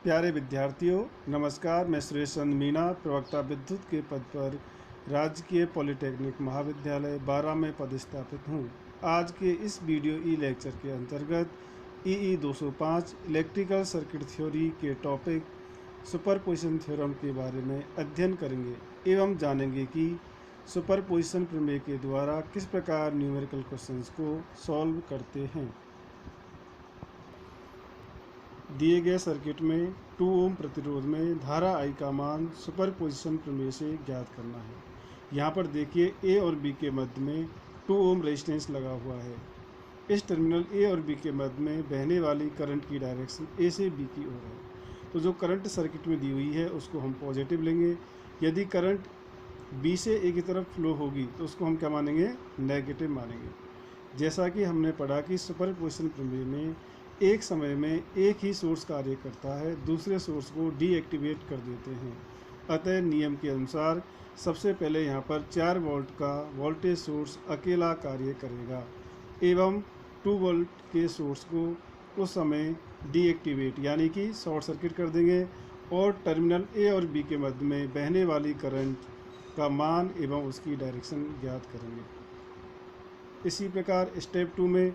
प्यारे विद्यार्थियों, नमस्कार। मैं सुरेश चंद्र मीना, प्रवक्ता विद्युत के पद पर राजकीय पॉलिटेक्निक महाविद्यालय 12 में पदस्थापित हूँ। आज के इस वीडियो ई लेक्चर के अंतर्गत ई 205 इलेक्ट्रिकल सर्किट थ्योरी के टॉपिक सुपरपोजिशन थ्योरम के बारे में अध्ययन करेंगे एवं जानेंगे कि सुपरपोजिशन प्रमेय के द्वारा किस प्रकार न्यूमेरिकल क्वेश्चंस को सॉल्व करते हैं। दिए गए सर्किट में 2 ओम प्रतिरोध में धारा I का मान सुपरपोजिशन प्रमेय से ज्ञात करना है। यहाँ पर देखिए A और B के मध्य में 2 ओम रेजिस्टेंस लगा हुआ है। इस टर्मिनल A और B के मध्य में बहने वाली करंट की डायरेक्शन A से B की ओर है। तो जो करंट सर्किट में दी हुई है उसको हम पॉजिटिव लेंगे। यदि करंट B से A की तरफ फ्लो होगी तो उसको हम क्या मानेंगे, नेगेटिव मानेंगे। जैसा कि हमने पढ़ा कि सुपरपोजिशन प्रमेय में एक समय में एक ही सोर्स कार्य करता है, दूसरे सोर्स को डीएक्टिवेट कर देते हैं। अतः नियम के अनुसार सबसे पहले यहाँ पर 4 वोल्ट का वोल्टेज सोर्स अकेला कार्य करेगा एवं 2 वोल्ट के सोर्स को उस समय डीएक्टिवेट यानी कि शॉर्ट सर्किट कर देंगे और टर्मिनल ए और बी के मध्य में बहने वाली करंट का मान एवं उसकी डायरेक्शन ज्ञात करेंगे। इसी प्रकार स्टेप 2 में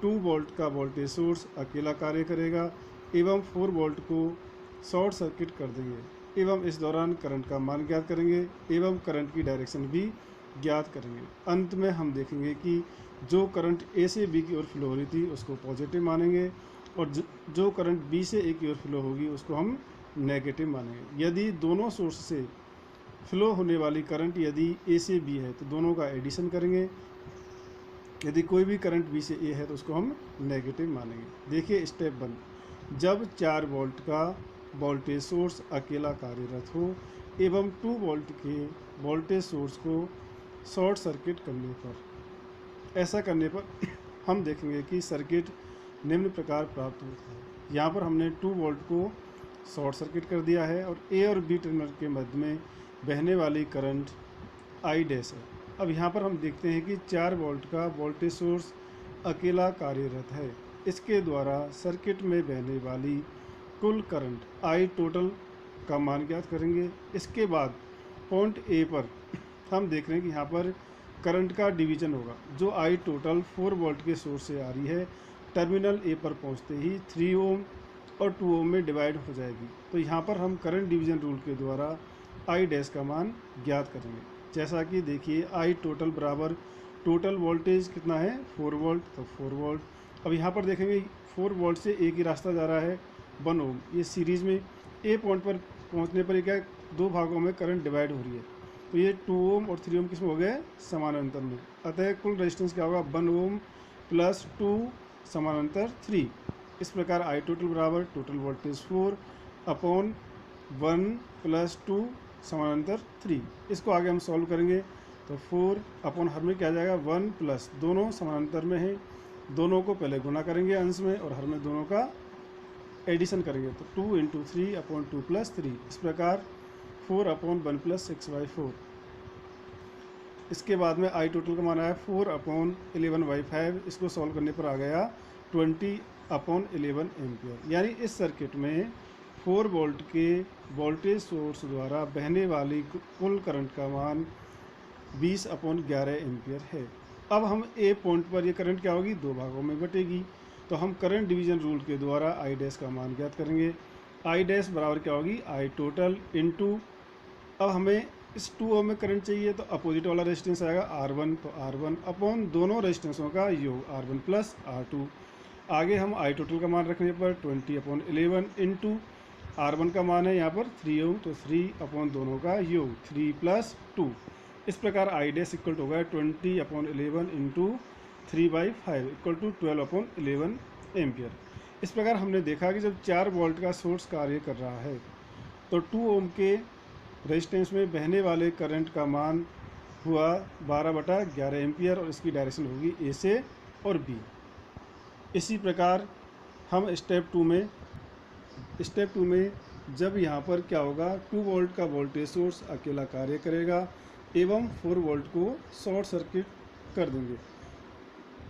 2 वोल्ट का वोल्टेज सोर्स अकेला कार्य करेगा एवं 4 वोल्ट को शॉर्ट सर्किट कर देंगे एवं इस दौरान करंट का मान ज्ञात करेंगे एवं करंट की डायरेक्शन भी ज्ञात करेंगे। अंत में हम देखेंगे कि जो करंट ए से बी की ओर फ्लो हो रही थी उसको पॉजिटिव मानेंगे और जो करंट बी से ए की ओर फ्लो होगी उसको हम नेगेटिव मानेंगे। यदि दोनों सोर्स से फ्लो होने वाली करंट यदि ए से बी है तो दोनों का एडिशन करेंगे। यदि कोई भी करंट बी से ए है तो उसको हम नेगेटिव मानेंगे। देखिए स्टेप 1, जब 4 वोल्ट का वोल्टेज सोर्स अकेला कार्यरत हो एवं 2 वोल्ट के वोल्टेज सोर्स को शॉर्ट सर्किट करने पर, ऐसा करने पर हम देखेंगे कि सर्किट निम्न प्रकार प्राप्त होता है। यहाँ पर हमने 2 वोल्ट को शॉर्ट सर्किट कर दिया है और ए और बी टर्मिनल के मध्य में बहने वाली करंट I डैश है। अब यहाँ पर हम देखते हैं कि 4 वोल्ट का वोल्टेज सोर्स अकेला कार्यरत है। इसके द्वारा सर्किट में बहने वाली कुल करंट I टोटल का मान ज्ञात करेंगे। इसके बाद पॉइंट ए पर हम देख रहे हैं कि यहाँ पर करंट का डिवीजन होगा। जो I टोटल 4 वोल्ट के सोर्स से आ रही है टर्मिनल ए पर पहुँचते ही 3 ओम और 2 ओम में डिवाइड हो जाएगी। तो यहाँ पर हम करंट डिवीजन रूल के द्वारा I डैश का मान ज्ञात करेंगे। जैसा कि देखिए I टोटल बराबर टोटल वोल्टेज कितना है 4 वोल्ट, तो 4 वोल्ट। अब यहाँ पर देखेंगे 4 वोल्ट से एक ही रास्ता जा रहा है 1 ओम। ये सीरीज़ में ए पॉइंट पर पहुँचने पर क्या 2 भागों में करंट डिवाइड हो रही है। तो ये 2 ओम और 3 ओम किसमें हो गए, समानांतर में। अतः कुल रेजिस्टेंस क्या होगा 1 ओम प्लस 2 समानांतर 3। इस प्रकार I टोटल बराबर टोटल वोल्टेज 4 अपॉन 1 प्लस 2 समानांतर 3। इसको आगे हम सॉल्व करेंगे तो 4 अपॉन हर में क्या आ जाएगा 1 प्लस, दोनों समानांतर में हैं, दोनों को पहले गुणा करेंगे अंश में और हर में दोनों का एडिशन करेंगे तो 2 इंटू 3 अपॉन 2 प्लस 3। इस प्रकार 4 अपॉन 1 प्लस 6/4। इसके बाद में I टोटल का मान आया 4 अपॉन 11/5। इसको सॉल्व करने पर आ गया 20 अपॉन 11 एम्पियर। यानी इस सर्किट में 4 वोल्ट के वोल्टेज सोर्स द्वारा बहने वाली कुल करंट का मान 20 अपॉन 11 एम्पियर है। अब हम ए पॉइंट पर ये करंट क्या होगी, 2 भागों में बटेगी। तो हम करंट डिवीजन रूल के द्वारा I डैश का मान ज्ञात करेंगे। I डैश बराबर क्या होगी I टोटल इंटू, अब हमें इस 2 ओम में करंट चाहिए तो अपोजिट वाला रेजिस्टेंस आएगा R1, तो R1 अपॉन दोनों रेजिस्टेंसों का योग R1 प्लस R2। आगे हम I टोटल का मान रखने पर 20 अपॉन 11 इंटू R1 का मान है यहाँ पर 3 ओम, तो 3 अपॉन दोनों का योग 3 प्लस 2। इस प्रकार I डैश इक्वल टू होगा 20 upon 11 into 3/5 equal to 12 upon 11 ampere. इस प्रकार हमने देखा कि जब 4 वोल्ट का सोर्स कार्य कर रहा है तो 2 ओम के रेजिस्टेंस में बहने वाले करंट का मान हुआ 12/11 एम्पियर और इसकी डायरेक्शन होगी ए से और बी। इसी प्रकार हम स्टेप 2 में जब यहाँ पर क्या होगा 2 वोल्ट का वोल्टेज सोर्स अकेला कार्य करेगा एवं 4 वोल्ट को शॉर्ट सर्किट कर देंगे।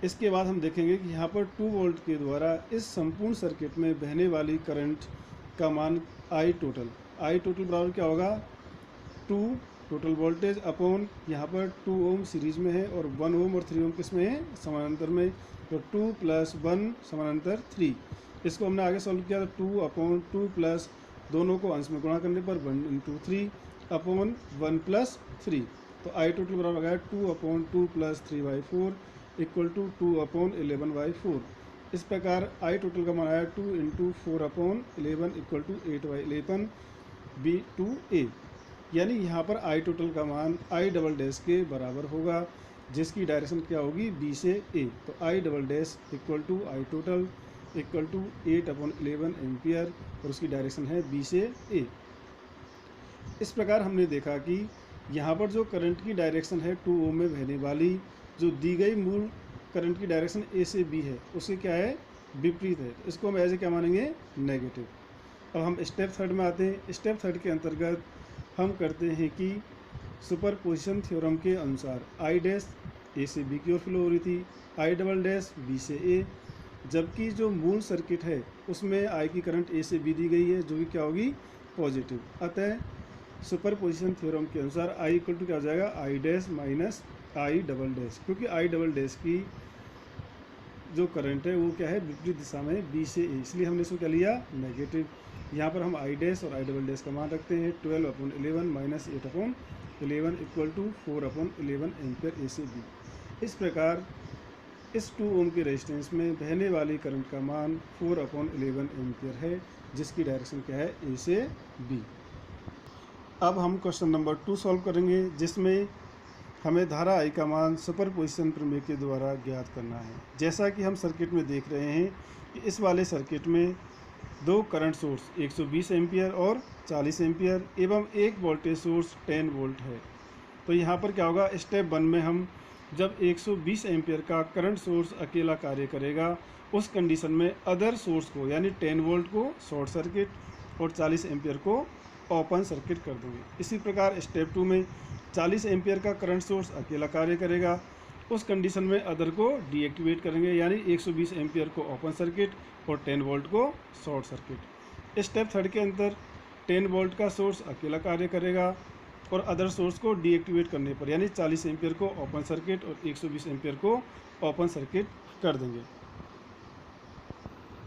इसके बाद हम देखेंगे कि यहाँ पर 2 वोल्ट के द्वारा इस संपूर्ण सर्किट में बहने वाली करंट का मान आई टोटल बराबर क्या होगा 2 टोटल वोल्टेज अपॉन यहाँ पर 2 ओम सीरीज में है और 1 ओम और 3 ओम किस में है समानांतर में, तो 2 + 1 समानांतर 3। इसको हमने आगे सॉल्व किया तो 2/2 प्लस दोनों को अंश में गुणा करने पर 1 × 3 अपॉन 1 + 3, तो आई टोटल बराबर आ गया 2/2 + 3/4 = 2/11/4। इस प्रकार आई टोटल का मान आया 2 × 4/11 = 8/11 B/A, यानी यहाँ पर आई टोटल का मान आई डबल डैश के बराबर होगा, जिसकी डायरेक्शन क्या होगी बी से ए। तो I double dash = I total = 8/11 ampere और उसकी डायरेक्शन है बी से ए। इस प्रकार हमने देखा कि यहाँ पर जो करंट की डायरेक्शन है 2 ओम में बहने वाली, जो दी गई मूल करंट की डायरेक्शन ए से बी है, उसके क्या है विपरीत है, तो इसको हम ऐसे क्या मानेंगे नेगेटिव। अब हम स्टेप थर्ड में आते हैं। स्टेप थर्ड के अंतर्गत हम करते हैं कि सुपरपोजिशन थ्योरम के अनुसार आई डैश ए से बी की ओर फ्लो हो रही थी, आई डबल डैश बी से ए, जबकि जो मूल सर्किट है उसमें आई की करंट ए से बी दी गई है, जो कि क्या होगी पॉजिटिव। अतः सुपरपोजिशन थ्योरम के अनुसार आई = क्या हो जाएगा आई dash minus I double dash, क्योंकि आई डबल डैश की जो करंट है वो क्या है विपरीत दिशा में बी से ए, इसलिए हमने इसको क्या लिया नेगेटिव। यहाँ पर हम आई डैश और आई डबल डैश का मान रखते हैं 12/11 - 8/11 = 4/11 एम्पियर ए से बी। इस प्रकार इस 2 ओम के रेजिस्टेंस में बहने वाली करंट का मान 4/11 एम्पियर है, जिसकी डायरेक्शन क्या है ए से बी। अब हम क्वेश्चन नंबर 2 सॉल्व करेंगे, जिसमें हमें धारा आई का मान सुपरपोजिशन प्रमेय के द्वारा ज्ञात करना है। जैसा कि हम सर्किट में देख रहे हैं कि इस वाले सर्किट में 2 करंट सोर्स 120 एम्पियर और 40 एम्पियर एवं एक वोल्टेज सोर्स 10 वोल्ट है। तो यहाँ पर क्या होगा स्टेप 1 में हम जब 120 एम्पियर का करंट सोर्स अकेला कार्य करेगा, उस कंडीशन में अदर सोर्स को यानी 10 वोल्ट को शॉर्ट सर्किट और 40 एम्पियर को ओपन सर्किट कर देंगे। इसी प्रकार स्टेप 2 में 40 एम्पियर का करंट सोर्स अकेला कार्य करेगा, उस कंडीशन में अदर को डीएक्टिवेट करेंगे, यानी 120 एम्पियर को ओपन सर्किट और 10 वोल्ट को शॉर्ट सर्किट। स्टेप थर्ड के अंदर 10 वोल्ट का सोर्स अकेला कार्य करेगा और अदर सोर्स को डीएक्टिवेट करने पर यानी 40 एम्पियर को ओपन सर्किट और 120 एम्पियर को ओपन सर्किट कर देंगे।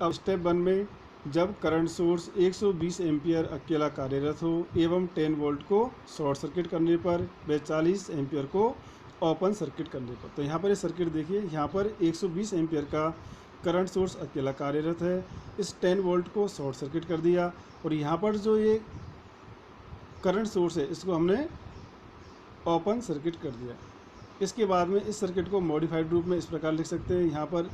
अब स्टेप 1 में जब करंट सोर्स 120 एम्पियर अकेला कार्यरत हो एवं 10 वोल्ट को शॉर्ट सर्किट करने पर व 40 एम्पियर को ओपन सर्किट करने पर, तो यहाँ पर ये सर्किट देखिए, यहाँ पर 120 एम्पियर का करंट सोर्स अकेला कार्यरत है, इस 10 वोल्ट को शॉर्ट सर्किट कर दिया और यहाँ पर जो ये करंट सोर्स है इसको हमने ओपन सर्किट कर दिया। इसके बाद में इस सर्किट को मॉडिफाइड रूप में इस प्रकार लिख सकते हैं, यहाँ पर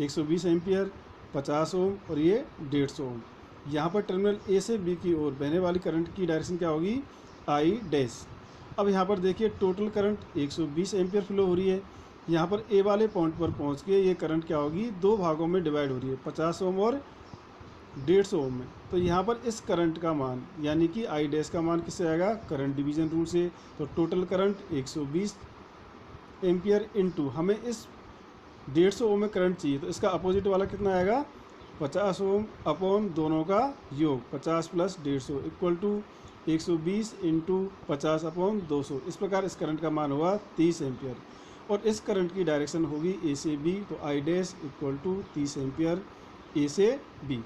120 एम्पियर 50 ओम और ये 150 ओम। यहाँ पर टर्मिनल ए से बी की ओर बहने वाली करंट की डायरेक्शन क्या होगी आई डैश। अब यहाँ पर देखिए टोटल करंट 120 एम्पियर फ्लो हो रही है, यहाँ पर ए वाले पॉइंट पर पहुँच के ये करंट क्या होगी 2 भागों में डिवाइड हो रही है, 50 ओम और 150 ओम में। तो यहाँ पर इस करंट का मान यानी कि आई डैश का मान किससे आएगा करंट डिवीजन रूल से। तो टोटल करंट 120 एम्पियर इंटू हमें इस 150 ओम में करंट चाहिए, तो इसका अपोजिट वाला कितना आएगा 50 ओम अपॉन दोनों का योग 50 + 150 = 120 × 50 अपॉन 200। इस प्रकार इस करंट का मान हुआ 30 एम्पियर और इस करंट की डायरेक्शन होगी ए से बी, तो आई डैश = 30 एम्पियर ए से बी।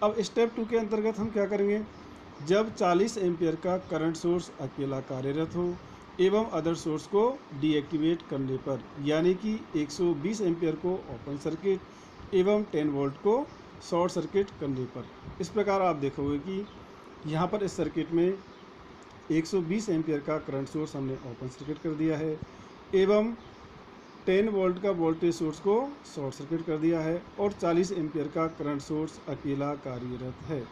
अब स्टेप 2 के अंतर्गत हम क्या करेंगे, जब 40 एम्पियर का करंट सोर्स अकेला कार्यरत हो एवं अदर सोर्स को डीएक्टिवेट करने पर, यानी कि 120 एम्पियर को ओपन सर्किट एवं 10 वोल्ट को शॉर्ट सर्किट करने पर। इस प्रकार आप देखोगे कि यहाँ पर इस सर्किट में 120 एम्पियर का करंट सोर्स हमने ओपन सर्किट कर दिया है एवं 10 वोल्ट का वोल्टेज सोर्स को शॉर्ट सर्किट कर दिया है और 40 एम्पियर का करंट सोर्स अकेला कार्यरत है।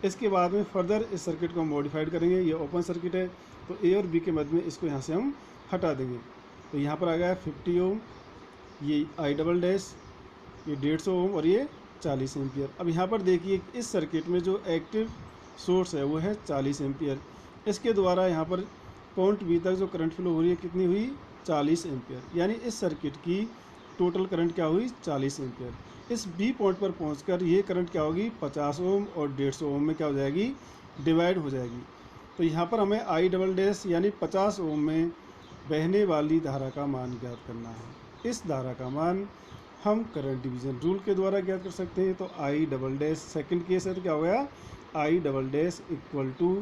इसके बाद में फर्दर इस सर्किट को मॉडिफाइड करेंगे, ये ओपन सर्किट है तो ए और बी के मध्य में इसको यहाँ से हम हटा देंगे। तो यहाँ पर आ गया 50 ओम, ये आई डबल डैश, ये 150 ओम और ये 40 एम्पियर। अब यहाँ पर देखिए इस सर्किट में जो एक्टिव सोर्स है वो है 40 एम्पियर, इसके द्वारा यहाँ पर पॉइंट बी तक जो करंट फ्लो हो रही है कितनी हुई 40 एम्पियर, यानी इस सर्किट की टोटल करंट क्या हुई 40 एम्पियर। इस बी पॉइंट पर पहुंचकर ये करंट क्या होगी, 50 ओम और 150 ओम में क्या हो जाएगी, डिवाइड हो जाएगी। तो यहाँ पर हमें आई डबल डैश यानी 50 ओम में बहने वाली धारा का मान ज्ञात करना है। इस धारा का मान हम करंट डिवीजन रूल के द्वारा ज्ञात कर सकते हैं। तो I double dash second case है तो क्या हो गया, I double dash equal to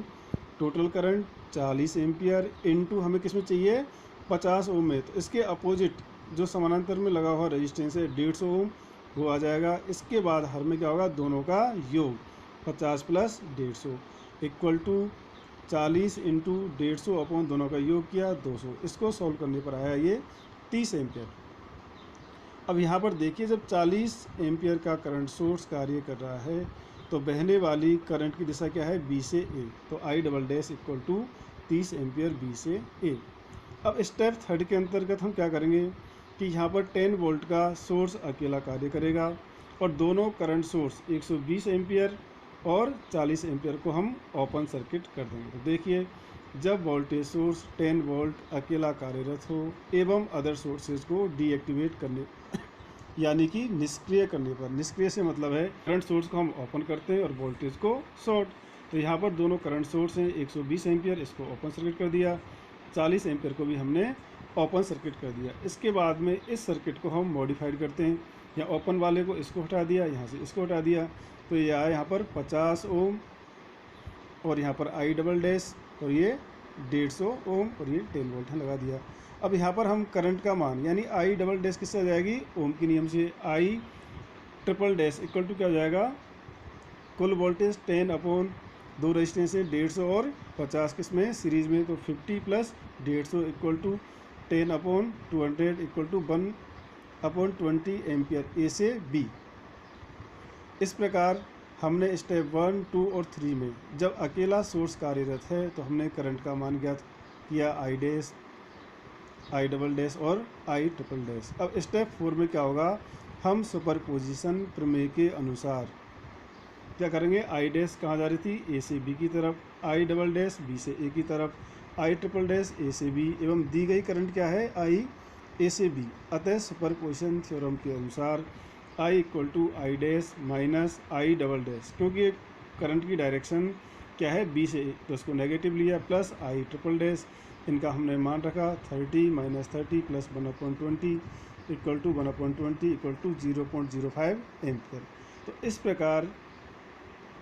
total current 40 ampere into हमें किस में चाहिए, 50 ओम में। तो इसके अपोजिट जो समानांतर में लगा हुआ रेजिस्टेंस है 150 ओम, वो आ जाएगा। इसके बाद हर में क्या होगा, दोनों का योग 50 plus 150 equal to 40 into 150 upon दोनों का योग किया 200। इसको सॉल्व करने पर आया ये 30 एम्पियर। अब यहाँ पर देखिए, जब 40 एम्पियर का करंट सोर्स कार्य कर रहा है तो बहने वाली करंट की दिशा क्या है, बी से ए। तो I double dash equal to 30 ampere B से ए। अब स्टेप थर्ड के अंतर्गत हम क्या करेंगे कि यहाँ पर 10 वोल्ट का सोर्स अकेला कार्य करेगा और दोनों करंट सोर्स 120 एम्पियर और 40 एम्पियर को हम ओपन सर्किट कर देंगे। तो देखिए, जब वोल्टेज सोर्स 10 वोल्ट अकेला कार्यरत हो एवं अदर सोर्सेज को डीएक्टिवेट करने यानी कि निष्क्रिय करने पर, निष्क्रिय से मतलब है करंट सोर्स को हम ओपन करते हैं और वोल्टेज को शॉर्ट। तो यहाँ पर दोनों करंट सोर्स हैं 120 एम्पियर, इसको ओपन सर्किट कर दिया, 40 एम्पियर को भी हमने ओपन सर्किट कर दिया। इसके बाद में इस सर्किट को हम मॉडिफाइड करते हैं, या ओपन वाले को इसको हटा दिया, यहाँ से इसको हटा दिया, तो ये आया यहाँ पर 50 ओम और यहाँ पर आई डबल डैश और ये 150 ओम और ये 10 वोल्ट है लगा दिया। अब यहाँ पर हम करंट का मान यानी आई डबल डैश किससे आ जाएगी, ओम के नियम से, I triple dash equal to क्या हो जाएगा, कुल वोल्टेज 10 अपॉन दो रेजिस्टेंस है 150 और 50 किस में सीरीज में, तो 50 plus 150 equal to 10 upon 200 equal to 1 upon 20 ampere A से बी। इस प्रकार हमने स्टेप 1, 2 और 3 में जब अकेला सोर्स कार्यरत है तो हमने करंट का मान ज्ञात किया, I dash, I double dash और आई ट्रिपल डैश। अब स्टेप 4 में क्या होगा, हम सुपरपोजिशन प्रमेय के अनुसार क्या करेंगे, आई डैश कहाँ जा रही थी, ए से बी की तरफ, आई डबल डैश बी से ए की तरफ, आई ट्रिपल डैश ए से बी, एवं दी गई करंट क्या है, आई ए से बी। अतः सुपरपोजिशन थ्योरम के अनुसार I equal to I dash minus I double dash, क्योंकि करंट की डायरेक्शन क्या है, बी से ए, तो उसको नेगेटिव लिया, प्लस आई ट्रिपल डैश, इनका हमने मान रखा 30 minus 30 plus 1/20 equal to 1/20 equal to 0.05 ampere. तो इस प्रकार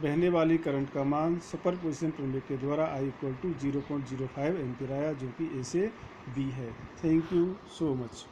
बहने वाली करंट का मान सुपरपोजिशन प्रमेय के द्वारा आई इक्वल टू 0.05 एम्पियर आया, जो कि ए से बी है। Thank you so much.